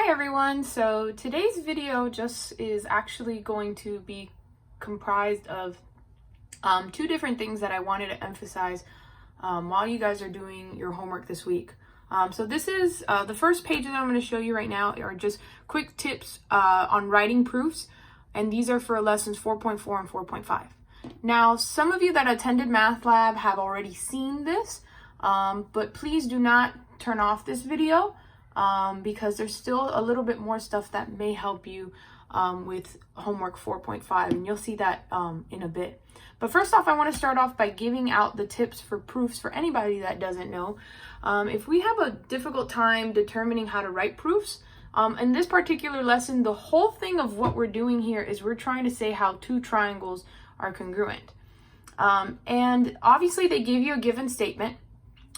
Hi everyone, so today's video just is actually going to be comprised of two different things that I wanted to emphasize while you guys are doing your homework this week. So this is the first page that I'm going to show you right now are just quick tips on writing proofs, and these are for lessons 4.4 and 4.5. Now, some of you that attended Math Lab have already seen this, but please do not turn off this video. Because there's still a little bit more stuff that may help you with homework 4.5, and you'll see that in a bit. But first off, I want to start off by giving out the tips for proofs for anybody that doesn't know. If we have a difficult time determining how to write proofs, in this particular lesson, the whole thing of what we're doing here is we're trying to say how two triangles are congruent. And obviously they give you a given statement,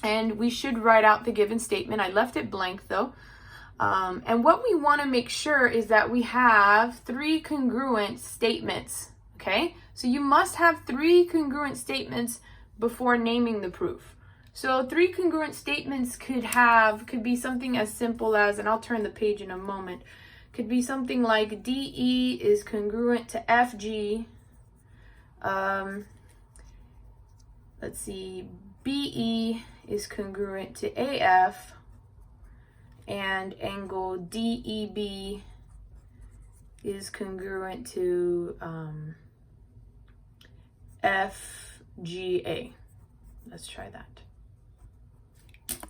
and we should write out the given statement. I left it blank though. And what we want to make sure is that we have three congruent statements, okay? So you must have three congruent statements before naming the proof. So three congruent statements could be something as simple as, and I'll turn the page in a moment, could be something like DE is congruent to FG. Let's see, BE is congruent to AF, and angle DEB is congruent to FGA. Let's try that.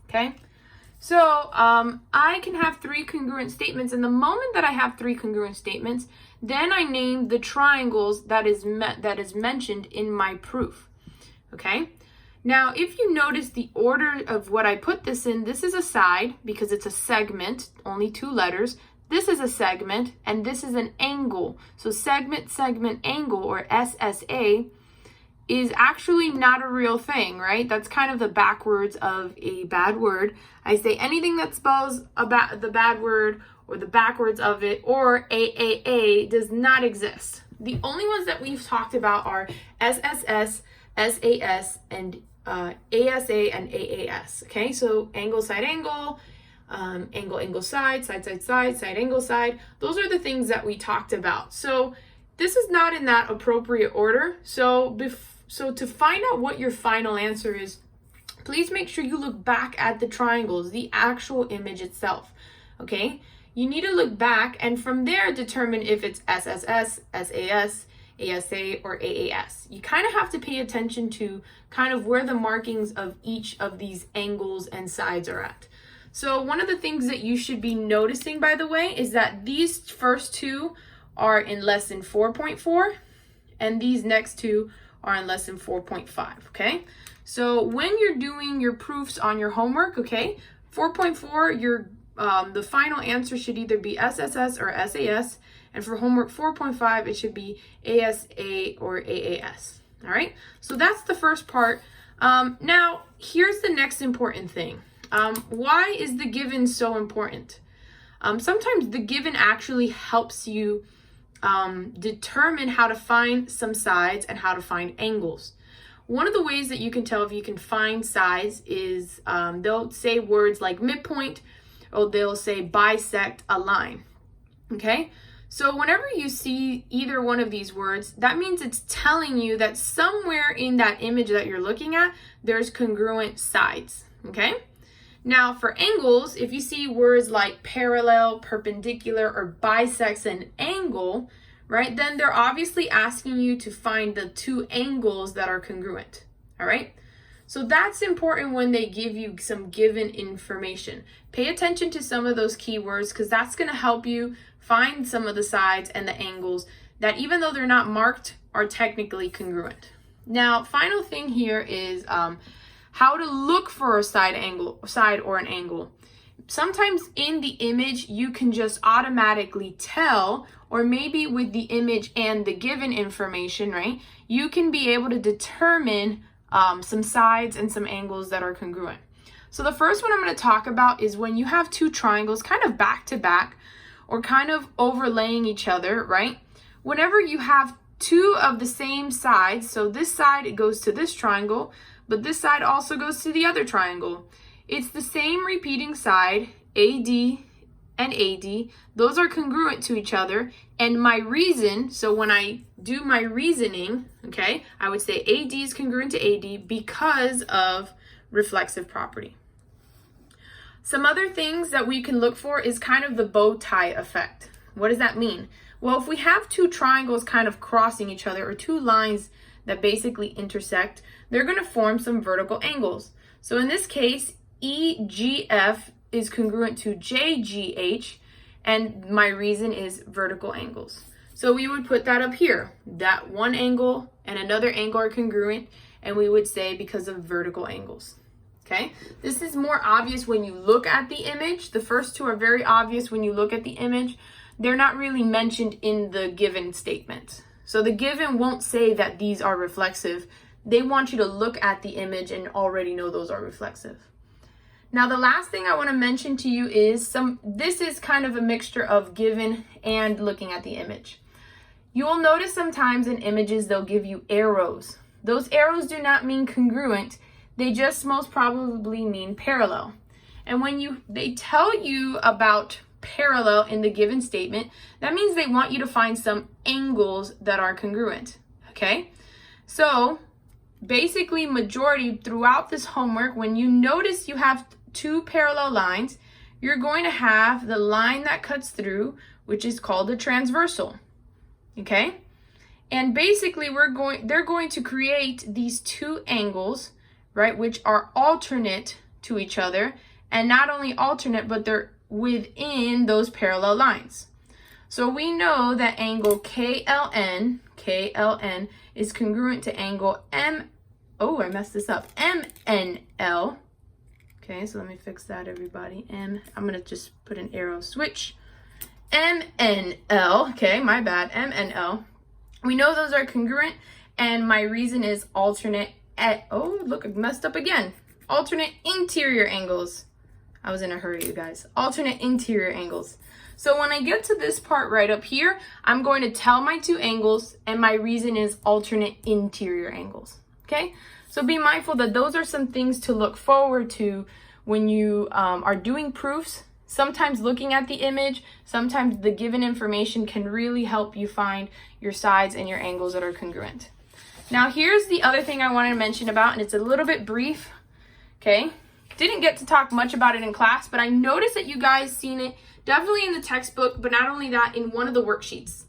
Okay, so I can have three congruent statements, and the moment that I have three congruent statements, then I name the triangles that is mentioned in my proof. Okay. Now, if you notice the order of what I put this in, this is a side because it's a segment, only two letters. This is a segment, and this is an angle. So segment, angle, or SSA, is actually not a real thing, right? That's kind of the backwards of a bad word. I say anything that spells about the bad word or the backwards of it, or AAA, does not exist. The only ones that we've talked about are SSS, SAS, and ASA and AAS. Okay, so angle, side, angle, angle, side, side, angle, side. Those are the things that we talked about. So this is not in that appropriate order. So to find out what your final answer is, please make sure you look back at the triangles, the actual image itself. Okay, you need to look back, and from there determine if it's SSS, SAS, ASA, or AAS. You kind of have to pay attention to kind of where the markings of each of these angles and sides are at. So one of the things that you should be noticing, by the way, is that these first two are in lesson 4.4, and these next two are in lesson 4.5, okay? So when you're doing your proofs on your homework, okay, 4.4, the final answer should either be SSS or SAS, and for homework 4.5, it should be ASA or AAS. All right, so that's the first part. Now, here's the next important thing. Why is the given so important? Sometimes the given actually helps you determine how to find some sides and how to find angles. One of the ways that you can tell if you can find sides is they'll say words like midpoint, or they'll say bisect a line, okay? So whenever you see either one of these words, that means it's telling you that somewhere in that image that you're looking at, there's congruent sides, okay? Now for angles, if you see words like parallel, perpendicular, or bisects an angle, right, then they're obviously asking you to find the two angles that are congruent, all right? So that's important when they give you some given information. Pay attention to some of those keywords, because that's going to help you find some of the sides and the angles that, even though they're not marked, are technically congruent. Now, final thing here is how to look for a side or an angle. Sometimes in the image, you can just automatically tell, or maybe with the image and the given information, right, you can be able to determine some sides and some angles that are congruent. So the first one I'm going to talk about is when you have two triangles kind of back to back, or kind of overlaying each other, right? Whenever you have two of the same sides, so this side, it goes to this triangle, but this side also goes to the other triangle. It's the same repeating side, AD, and AD, those are congruent to each other. And my reason, so when I do my reasoning, okay, I would say AD is congruent to AD because of reflexive property. Some other things that we can look for is kind of the bow tie effect. What does that mean? Well, if we have two triangles kind of crossing each other, or two lines that basically intersect, they're going to form some vertical angles. So in this case, EGF is congruent to JGH, and my reason is vertical angles. So we would put that up here. That one angle and another angle are congruent, and we would say because of vertical angles. Okay, this is more obvious when you look at the image. The first two are very obvious when you look at the image. They're not really mentioned in the given statement. So the given won't say that these are reflexive. They want you to look at the image and already know those are reflexive. Now, the last thing I want to mention to you is this is kind of a mixture of given and looking at the image. You will notice sometimes in images they'll give you arrows. Those arrows do not mean congruent. They just most probably mean parallel. And when they tell you about parallel in the given statement, that means they want you to find some angles that are congruent. Okay? So basically, majority throughout this homework, when you notice you have two parallel lines, you're going to have the line that cuts through, which is called a transversal. Okay? And basically they're going to create these two angles, right, which are alternate to each other, and not only alternate, but they're within those parallel lines. So we know that angle KLN is congruent to angle MNL. Okay, so let me fix that, everybody. I'm gonna just put an arrow switch. MNL, okay, my bad, MNL. We know those are congruent, and my reason is alternate look, I messed up again. Alternate interior angles. I was in a hurry, you guys. Alternate interior angles. So when I get to this part right up here, I'm going to tell my two angles, and my reason is alternate interior angles. Okay? So be mindful that those are some things to look forward to when you are doing proofs. Sometimes looking at the image, sometimes the given information can really help you find your sides and your angles that are congruent. Now here's the other thing I wanted to mention about, and it's a little bit brief. Okay? Didn't get to talk much about it in class, but I noticed that you guys seen it definitely in the textbook, but not only that, in one of the worksheets.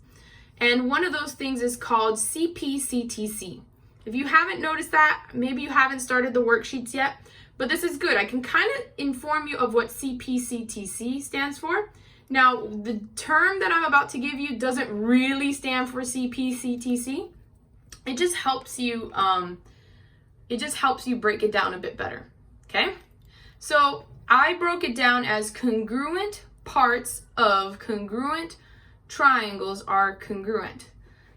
And one of those things is called CPCTC. If you haven't noticed that, maybe you haven't started the worksheets yet, but this is good. I can kind of inform you of what CPCTC stands for. Now, the term that I'm about to give you doesn't really stand for CPCTC. It just helps you break it down a bit better. Okay? So I broke it down as congruent parts of congruent triangles are congruent.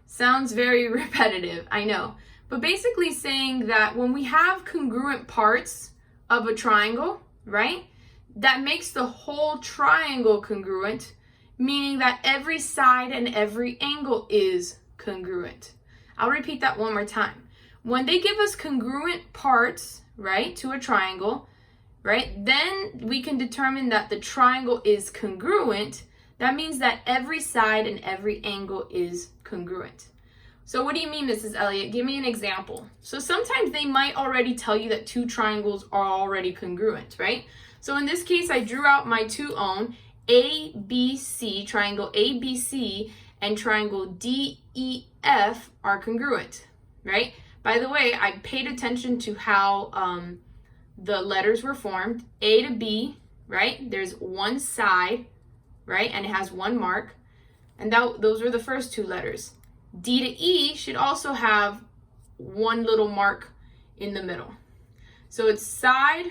Sounds very repetitive, I know. But basically saying that when we have congruent parts of a triangle, right, that makes the whole triangle congruent, meaning that every side and every angle is congruent. I'll repeat that one more time. When they give us congruent parts, right, to a triangle, right, then we can determine that the triangle is congruent. That means that every side and every angle is congruent. So what do you mean, Mrs. Elliott? Give me an example. So sometimes they might already tell you that two triangles are already congruent, right? So in this case, I drew out my two own, ABC, triangle ABC, and triangle DEF are congruent, right? By the way, I paid attention to how the letters were formed. A to B, right? There's one side, right? And it has one mark. And those were the first two letters. D to E should also have one little mark in the middle. So it's side,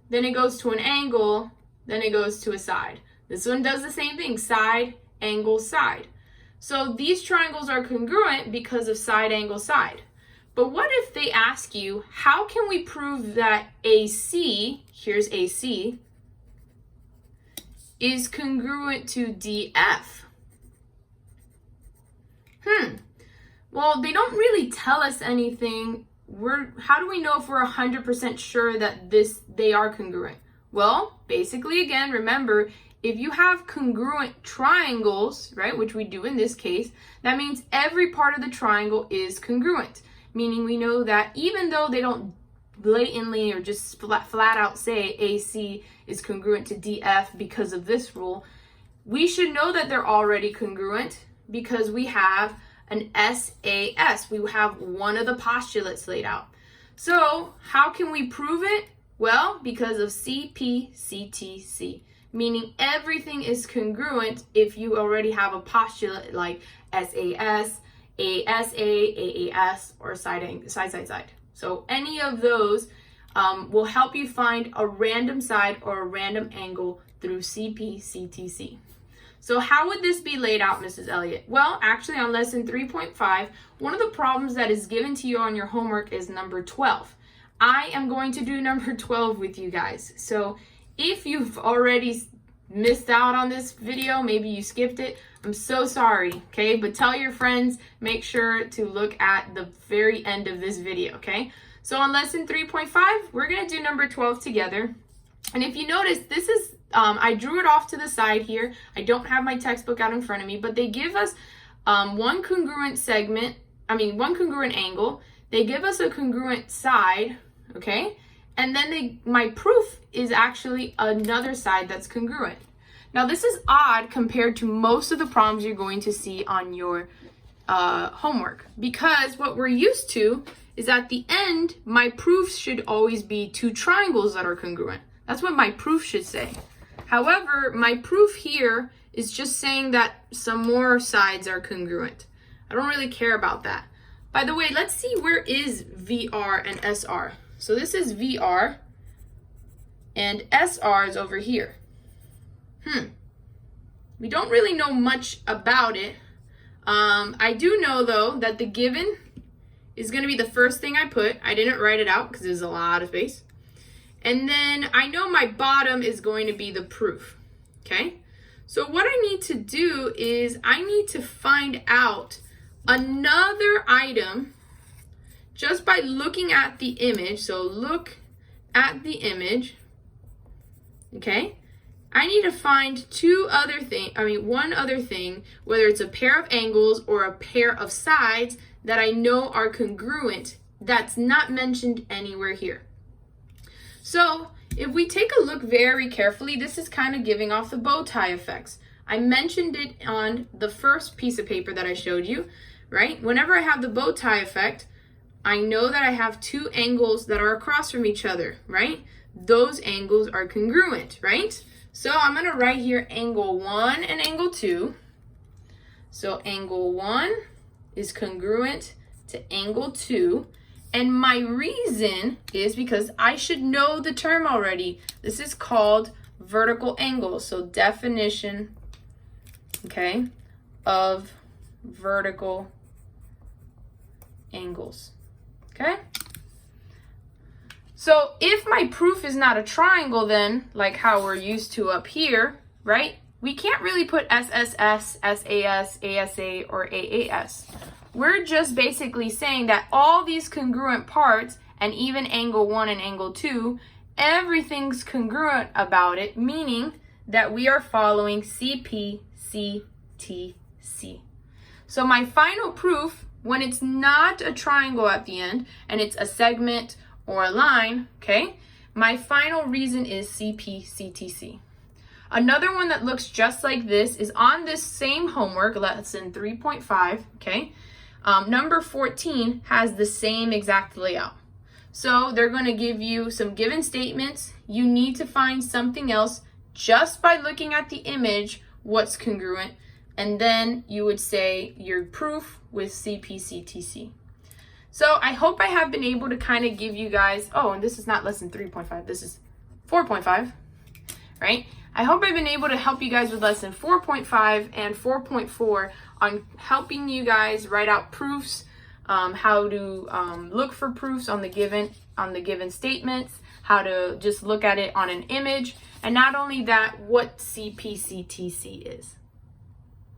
then it goes to an angle, then it goes to a side. This one does the same thing, side, angle, side. So these triangles are congruent because of side, angle, side. But what if they ask you, how can we prove that AC, here's AC, is congruent to DF? Well, they don't really tell us anything. How do we know if we're 100% sure that they are congruent? Well, basically, again, remember, if you have congruent triangles, right, which we do in this case, that means every part of the triangle is congruent, meaning we know that even though they don't blatantly or just flat out say AC is congruent to DF because of this rule, we should know that they're already congruent because we have an SAS. We have one of the postulates laid out. So how can we prove it? Well, because of CPCTC, meaning everything is congruent if you already have a postulate like SAS, ASA, AAS, or side. So any of those will help you find a random side or a random angle through CPCTC. So how would this be laid out, Mrs. Elliott? Well, actually on lesson 3.5, one of the problems that is given to you on your homework is number 12. I am going to do number 12 with you guys. So if you've already missed out on this video, maybe you skipped it, I'm so sorry, okay? But tell your friends, make sure to look at the very end of this video, okay? So on lesson 3.5, we're gonna do number 12 together. And if you notice, this is, I drew it off to the side here. I don't have my textbook out in front of me, but they give us one congruent angle. They give us a congruent side, okay? And then my proof is actually another side that's congruent. Now this is odd compared to most of the problems you're going to see on your homework, because what we're used to is at the end, my proof should always be two triangles that are congruent. That's what my proof should say. However, my proof here is just saying that some more sides are congruent. I don't really care about that. By the way, let's see, where is VR and SR? So this is VR and SR is over here. We don't really know much about it. I do know though that the given is going to be the first thing I put. I didn't write it out because there's a lot of space. And then I know my bottom is going to be the proof, okay? So what I need to do is I need to find out another item just by looking at the image. So look at the image, okay? I need to find one other thing, whether it's a pair of angles or a pair of sides that I know are congruent that's not mentioned anywhere here. So if we take a look very carefully, this is kind of giving off the bow tie effects. I mentioned it on the first piece of paper that I showed you, right? Whenever I have the bow tie effect, I know that I have two angles that are across from each other, right? Those angles are congruent, right? So I'm going to write here angle 1 and angle 2. So angle 1 is congruent to angle 2. And my reason is because I should know the term already. This is called vertical angle. So definition, okay, of vertical angles, okay? So if my proof is not a triangle, then like how we're used to up here, right? We can't really put SSS, SAS, ASA, or AAS. We're just basically saying that all these congruent parts, and even angle 1 and angle 2, everything's congruent about it, meaning that we are following CPCTC. So my final proof, when it's not a triangle at the end, and it's a segment or a line, okay, my final reason is CPCTC. Another one that looks just like this is on this same homework, lesson 3.5, okay? Number 14 has the same exact layout. So they're going to give you some given statements. You need to find something else just by looking at the image, what's congruent, and then you would say your proof with CPCTC. So I hope I have been able to kind of give you guys, oh, and this is not lesson 3.5, this is 4.5, right? I hope I've been able to help you guys with lesson 4.5 and 4.4 on helping you guys write out proofs, how to look for proofs on the given statements, how to just look at it on an image, and not only that, what CPCTC is.